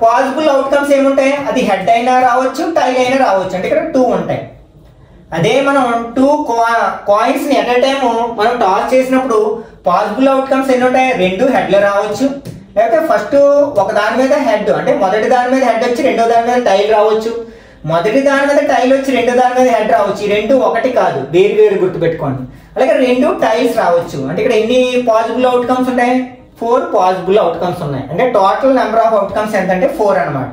పాసిబుల్ అవుట్కమ్స్ ఏముంటాయి? అది హెడ్ అయినా రావచ్చు, టైల్ అయినా రావచ్చు. అంటే ఇక్కడ 2 ఉంటాయి. అదే మనం 2 కాయిన్స్ ని ఎట్ ఎ టైమ్ మనం టాస్ చేసినప్పుడు పాసిబుల్ అవుట్కమ్స్ ఎన్ని ఉంటాయి? 2 హెడ్లు రావచ్చు, లేకపోతే ఫస్ట్ ఒక దాని మీద హెడ్, అంటే మొదటి దాని మీద హెడ్ వచ్చి రెండో దాని మీద టైల్ రావచ్చు, మొదటి దాని మీద టైల్ వచ్చి రెండో దాని మీద హెడ్ రావచ్చు. ఈ 2 ఒకటి కాదు, వేరు వేరు గుర్తుపెట్టుకోండి. అలాగే 2 టైల్స్ రావచ్చు. అంటే ఇక్కడ ఎన్ని పాసిబుల్ అవుట్కమ్స్ ఉంటాయి? 4 పాసిబుల్ అవుట్కమ్స్ ఉన్నాయి. అంటే టోటల్ నెంబర్ ఆఫ్ అవుట్కమ్స్ ఎంత అంటే 4 అనమాట.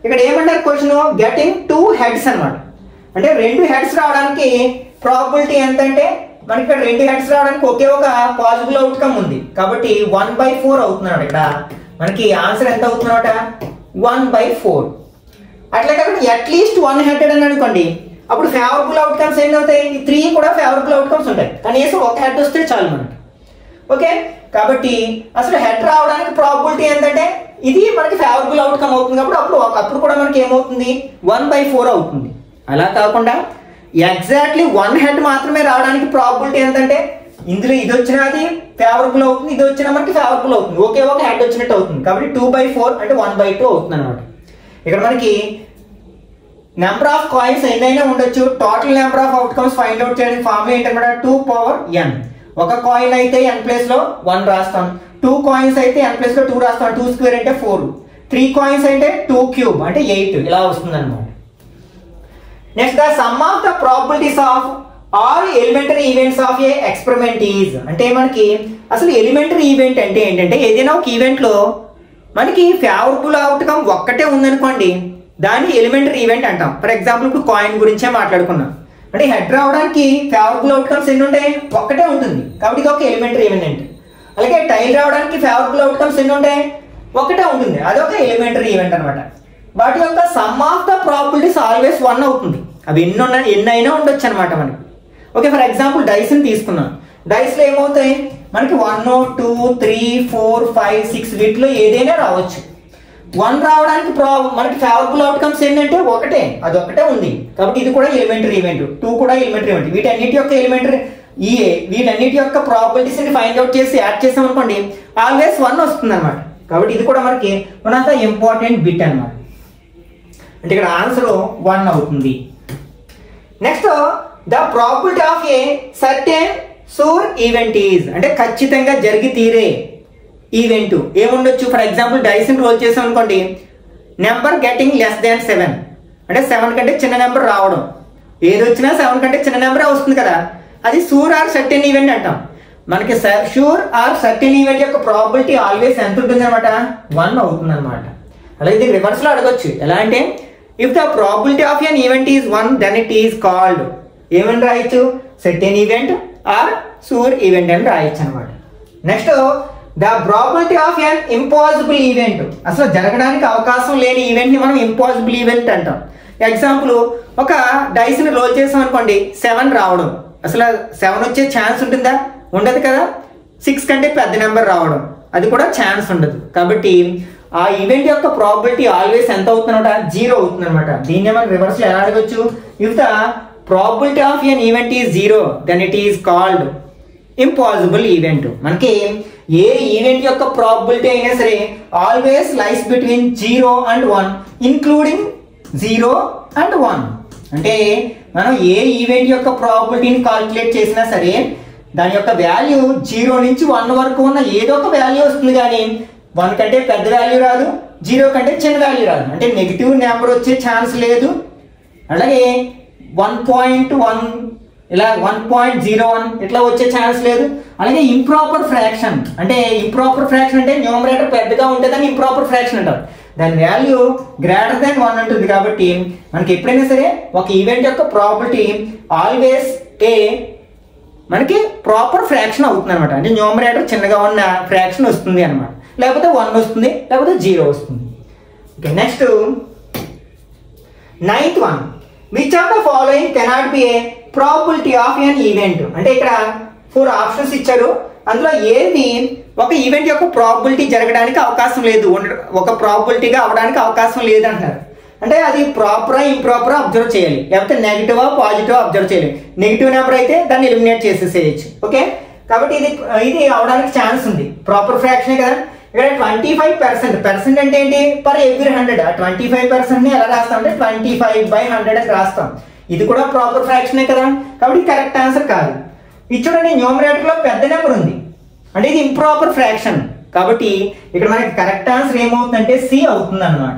ఇక్కడ ఏమంటారు క్వశ్చన్? గెటింగ్ 2 heads అనమాట. అంటే 2 heads రావడానికి ప్రాబిలిటీ ఎంత అంటే మనకి ఇక్కడ 2 heads రావడానికి ఒకే ఒక పాసిబుల్ అవుట్కమ్ ఉంది. కాబట్టి 1/4 అవుతున్నాడు. ఇక్కడ మనకి ఆన్సర్ ఎంత అవుతుందన్నమాట? 1/4. అట్లా కాకుండా అట్లీస్ట్ 1 headed అని అనుకోండి, అప్పుడు ఫేవరబుల్ అవుట్కమ్స్ ఎన్ని అవుతాయి? 3 కూడా ఫేవరబుల్ అవుట్కమ్స్ ఉంటాయి. కనీసం ఒక హెడ్ వస్తే చాలు మనకి. ఓకే, కాబట్టి అసలు హెడ్ రావడానికి ప్రాబిలిటీ ఏంటంటే ఇది మనకి ఫేవరబుల్ అవుట్కమ్ అవుతుంది. కాబట్టి అప్పుడు కూడా మనకి ఏమవుతుంది? 1/4 అవుతుంది. అలా కాకుండా ఎగ్జాక్ట్లీ 1 head మాత్రమే రావడానికి ప్రాబిలిటీ ఏంటంటే ఇందులో ఇది వచ్చినా అది ఫేవరబుల్ అవుతుంది, ఇది వచ్చినా మనకి ఫేవరబుల్ అవుతుంది. ఒకే ఒక హెడ్ వచ్చినట్టు అవుతుంది. కాబట్టి 2/4 అంటే 1/2 అవుతుంది అనమాట. ఇక్కడ మనకి నెంబర్ ఆఫ్ కాయిన్స్ ఎన్నైనా ఉండొచ్చు. Total number of outcomes find out చేయడానికి ఫార్ములా ఏంటన్నమాట? 2/n. ఒక కాయిన్ అయితే n ప్లేస్ లో 1 రాస్తాం, 2 కాయిన్స్ అయితే n ప్లేస్ లో 2 రాస్తాం. 2 స్క్వేర్ అంటే 4, 3 కాయిన్స్ అంటే 2 క్యూబ్ అంటే 8 ఇలా వస్తుంది అనమాట. Next, the sum of the probabilities of all elementary events of A experiment is. అంటే మనకి అసలు ఎలిమెంటరీ ఈవెంట్ అంటే ఏంటంటే ఏదైనా ఒక ఈవెంట్ లో మనకి ఫేవరబుల్ అవుట్కమ్ ఒక్కటే ఉందనుకోండి, దాన్ని ఎలిమెంటరీ ఈవెంట్ అంటాం. ఫర్ ఎగ్జాంపుల్ ఇప్పుడు కాయిన్ గురించే మాట్లాడుకున్నాం. అంటే హెడ్ రావడానికి ఫేవరబుల్ అవుట్కమ్స్ ఎన్ని ఉంటాయి? ఒక్కటే ఉంటుంది. కాబట్టి ఇది ఒక ఎలిమెంటరీ ఈవెంట్ అంటే. అలాగే టైల్ రావడానికి ఫేవరబుల్ అవుట్కమ్స్ ఎన్ని ఉంటాయి? ఒకటే ఉంటుంది. అదొక ఎలిమెంటరీ ఈవెంట్ అనమాట. వాటి యొక్క some of the probabilities always 1 అవుతుంది. అవి ఎన్నైనా ఉండొచ్చు అనమాట మనకి. ఓకే, ఫర్ ఎగ్జాంపుల్ డైస్ ని తీసుకున్నాం. డైస్ లో ఏమవుతాయి? మనకి 1, 2, 3, 4, 5, 6 వీటిలో ఏదైనా రావచ్చు. 1 రావడానికి మనకి ఫేవరబుల్ అవుట్కమ్స్ ఏంటంటే ఒకటే, అది ఒకటే ఉంది. కాబట్టి ఇది కూడా ఎలిమెంటరీ ఈవెంట్, 2 కూడా ఎలిమెంటరీ ఈవెంట్. వీటన్నిటి యొక్క ప్రాబిలిటీస్ ని ఫైండ్ అవుట్ చేసి యాడ్ చేసాం అనుకోండి, ఆల్వేస్ 1 వస్తుంది అనమాట. కాబట్టి ఇది కూడా మనకి one of the important bit అనమాట. అంటే ఇక్కడ ఆన్సర్ 1 అవుతుంది. Next, the probability of a certain sure event is. అంటే ఖచ్చితంగా జరిగి తీరే ఈవెంట్ ఏముండొచ్చు? ఫర్ ఎగ్జాంపుల్ డైస్ ని రోల్ చేసాం అనుకోండి, నెంబర్ గెటింగ్ లెస్ దాన్ 7, అంటే 7 కంటే చిన్న నెంబర్ రావడం. ఏది వచ్చినా 7 కంటే చిన్న నెంబరే వస్తుంది కదా, అది షూర్ ఆర్ సర్టెన్ ఈవెంట్ అంటాం. మనకి షూర్ ఆర్ సర్టెన్ ఈవెంట్ యొక్క ప్రాబిలిటీ ఆల్వేస్ ఎంత ఉంటుంది అనమాట, 1 అవుతుంది అనమాట. అలాగే ఇది రివర్స్ లో అడగొచ్చు. ఎలా అంటే if the probability of an event is 1 then it is called, ఏమని రాయొచ్చు, certain event or sure event అని రాయొచ్చు అనమాట. Next the probability of an impossible event, అసలు జరగడానికి అవకాశం లేని ఈవెంట్ ని మనం ఇంపాసిబుల్ ఈవెంట్ అంటాం. ఎగ్జాంపుల్, ఒక డైస్ ని రోల్ చేసాం అనుకోండి, 7 రావడం, అసలు 7 వచ్చే ఛాన్స్ ఉంటుందా, ఉండదు కదా. 6 కంటే పెద్ద నెంబర్ రావడం, అది కూడా ఛాన్స్ ఉండదు. కాబట్టి ఆ ఈవెంట్ యొక్క ప్రాబిలిటీ ఆల్వేస్ ఎంత అవుతుందన్నమాట, 0 అవుతుంది అనమాట. దీన్ని మనం రివర్స్ లో ఎలా అడగొచ్చు, if the probability of an event is 0 then it is called impossible event. మనకి ఏ ఈవెంట్ యొక్క ప్రాబిలిటీ అయినా సరే always lies between 0 and 1, including 0 and 1. అంటే మనం ఏ ఈవెంట్ యొక్క ప్రాబిలిటీని కాల్కులేట్ చేసినా సరే దాని యొక్క వాల్యూ 0 నుంచి 1 వరకు ఉన్న ఏదో ఒక వాల్యూ వస్తుంది, కానీ 1 కంటే పెద్ద వాల్యూ రాదు, 0 కంటే చిన్న వాల్యూ రాదు. అంటే నెగిటివ్ నెంబర్ వచ్చే ఛాన్స్ లేదు. అలాగే 1.1 ఇలా 1.01 ఇట్లా వచ్చే ఛాన్స్ లేదు. అలాగే ఇంప్రాపర్ ఫ్రాక్షన్, అంటే ఇంప్రాపర్ ఫ్రాక్షన్ అంటే న్యూమరేటర్ పెద్దగా ఉంటే దాన్ని ఇంప్రాపర్ ఫ్రాక్షన్ అంటారు. దాని వాల్యూ గ్రేటర్ దాన్ 1 ఉంటుంది. కాబట్టి మనకి ఎప్పుడైనా సరే ఒక ఈవెంట్ యొక్క ప్రాబిలిటీ ఆల్వేస్ మనకి ప్రాపర్ ఫ్రాక్షన్ అవుతుంది అనమాట. అంటే న్యూమరేటర్ చిన్నగా ఉన్న ఫ్రాక్షన్ వస్తుంది అనమాట, లేకపోతే 1 వస్తుంది, లేకపోతే 0 వస్తుంది. Okay, next 9th one, which of the following cannot be A probability of an event. అంటే ఇక్కడ 4 ఆప్షన్స్ ఇచ్చారు, అందులో ఏది ఒక ఈవెంట్ యొక్క ప్రాబిలిటీ జరగడానికి అవకాశం లేదు, ఒక ప్రాబిలిటీగా అవడానికి అవకాశం లేదు అంటారు. అంటే అది ప్రాపరా ఇంప్రాపరా అబ్జర్వ్ చేయాలి, లేకపోతే నెగిటివా పాజిటివా అబ్జర్వ్ చేయాలి. నెగిటివ్ నెంబర్ అయితే దాన్ని ఎలిమినేట్ చేసేసేయచ్చు. ఓకే, కాబట్టి ఇది అవడానికి ఛాన్స్ ఉంది. ప్రాపర్ ఫ్రాక్షనే కదా. ఇక్కడ 25%, పర్సెంట్ అంటే ఏంటి, పర్ ఎవ్రీ 100. ఆ 25% ని ఎలా రాస్తాం అంటే 25/100 అని రాస్తాం. ఇది కూడా ప్రాపర్ ఫ్రాక్షనే కదా, కాబట్టి కరెక్ట్ ఆన్సర్ కాదు. ఇది చూడండి, న్యూమరేటర్ లో పెద్ద నెంబర్ ఉంది, అంటే ఇది ఇంప్రాపర్ ఫ్రాక్షన్. కాబట్టి ఇక్కడ మనకి కరెక్ట్ ఆన్సర్ ఏమవుతుందంటే సి అవుతుంది అనమాట.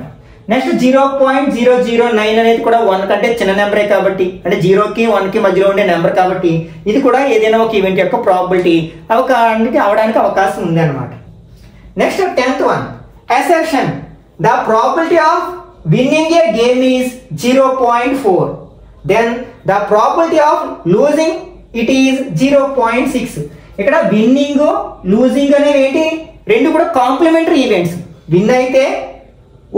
నెక్స్ట్ 0.009 అనేది కూడా 1 కంటే చిన్న నెంబరే కాబట్టి, అంటే 0కి 1కి మధ్యలో ఉండే నెంబర్ కాబట్టి ఇది కూడా ఏదైనా ఒక ఈవెంట్ యొక్క ప్రాబిలిటీ అవడానికి అవకాశం ఉంది అనమాట. Next 10th one, assertion, the probability of winning a game is 0.4, then the probability of losing it is 0.6. ఇక్కడ విన్నింగ్ లూజింగ్ అనేవి ఏంటి, రెండు కూడా కాంప్లిమెంటరీ ఈవెంట్స్. విన్ అయితే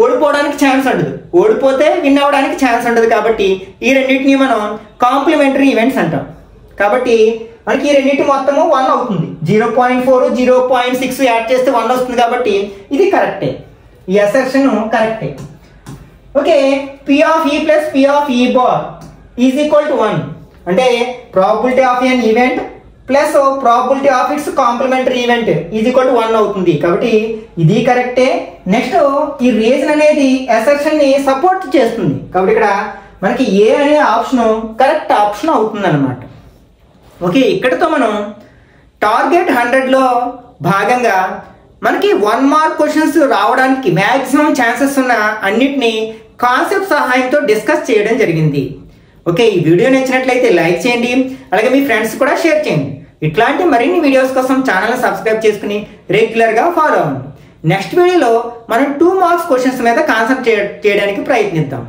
ఓడిపోవడానికి ఛాన్స్ ఉండదు, ఓడిపోతే విన్ అవ్వడానికి ఛాన్స్ ఉండదు. కాబట్టి ఈ రెండింటిని మనం కాంప్లిమెంటరీ ఈవెంట్స్ అంటాం. కాబట్టి మనకి ఈ రెండింటి మొత్తము 1 అవుతుంది. 0.4 0.6 యాడ్ చేస్తే 1 వస్తుంది. కాబట్టి ఇది కరెక్టే, ఈ అసర్షన్ కరెక్టే. Okay, P of E plus P of E bar is equal to 1. అంటే probability of an event plus probability of its complementary event is equal to 1 అవుతుంది. కాబట్టి ఇది కరెక్టే. నెక్స్ట్ ఈ రీజన్ అనేది అసర్షన్ ని సపోర్ట్ చేస్తుంది. కాబట్టి ఇక్కడ మనకి ఏ అనే ఆప్షన్ కరెక్ట్ ఆప్షన్ అవుతుంది అనమాట. ఓకే, ఇక్కడతో మనం టార్గెట్ 100లో భాగంగా మనకి 1 మార్క్ క్వశ్చన్స్ రావడానికి మ్యాక్సిమం ఛాన్సెస్ ఉన్న అన్నిటినీ కాన్సెప్ట్ సహాయంతో డిస్కస్ చేయడం జరిగింది. ఓకే, ఈ వీడియో నచ్చినట్లయితే లైక్ చేయండి, అలాగే మీ ఫ్రెండ్స్ కూడా షేర్ చేయండి. ఇట్లాంటి మరిన్ని వీడియోస్ కోసం ఛానల్ సబ్స్క్రైబ్ చేసుకుని రెగ్యులర్గా ఫాలో అవ్వండి. నెక్స్ట్ వీడియోలో మనం 2 మార్క్స్ క్వశ్చన్స్ మీద కాన్సెప్ట్ చేయడానికి ప్రయత్నిద్దాం.